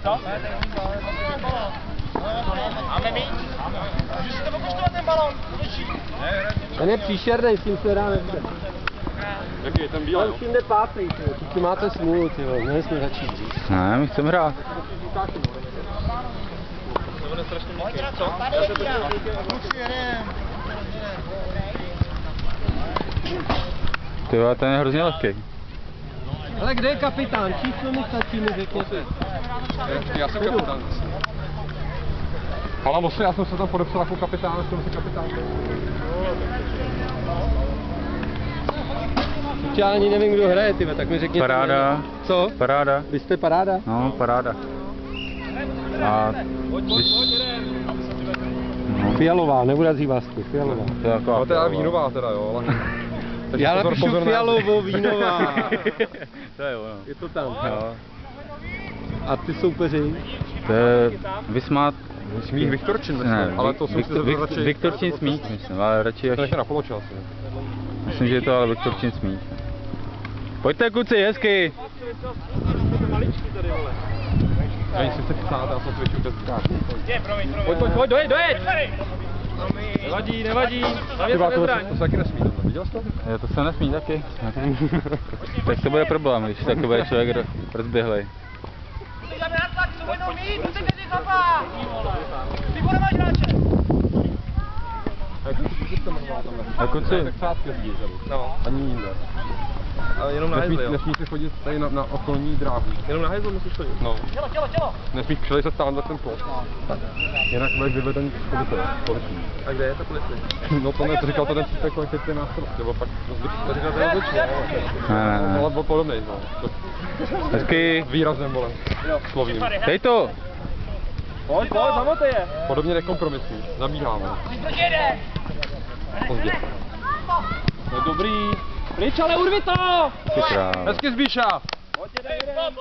Co? Máme mít? Můžeš si to pokoštovat ten balón, točí. Ten je příšerný, s tím se dá nebude. Jaký je ten bílý? On s tím jde pátej, ty máte smůlu, měli jsme začít dřív. Ne, my chceme hrát. To bude strašně měkký. Co? Tady je díra. Kluci, jedem. Ty jo, ten je hrozně lehký. Ale kde je kapitán? Číslo mi stačí, mi řekněte. Já jsem kapitán. Ale vlastně já jsem se tam podepsal jako kapitán, jsem si kapitán. Já ani nevím, kdo hraje, tyve, tak mi řekněte. Paráda. Jméno. Co? Paráda. Vy jste paráda? No, paráda. A no, Fialová, neurazí vás tu, fialová. to je jako No to je vínová teda, jo, ale... Já napíšu fialovou, vínová. To je ono. Je to tam. Jo. A ty soupeři? To je Vysmát. Smích Viktorčin, myslím, Ne, ale to jsem si zase radši... Viktorčin Smích, myslím, ale radši až... To je na poločas. Myslím, že je to ale Viktorčin Smích. Pojďte kuci, hezky! Já si chce psát, já jsem svědčil bez kářů. Pojď, dojeď! Nevadí, hlavně se nezbraň. To se taky nesmí, viděl jsi to? To se nesmí taky. Tak to bude problém, když taky bude člověk rozběhlej. Jdeme na tlak, co budou mít, musíte si chlapa! Ty bude máš hráče! A kuci, Tak sádky jezdí, No. ani jinde. Ale jenom na hezle, jo? Nesmí si chodit tady na okolní dráhu. Jenom na hezle musíš chodit. No. Tělo! Nesmíš přilejzat tam za ten plot. Jinak budeš vyveden z policie. A kde je ta policie? No to ne, to říkal to ten příspěvek, kolik je nás to, nebo pak to říkal ten rozličný, ne. ale byl podobnej, no. Hezky, Výrazem, vole, slovním. dej to! Pojď, zamote je! Podobně nekompromisní, zabíháme. Pozdě. No dobrý. Pryč, ale urvi to! Ty král. Hezky Zbíša! Pojď, jedem!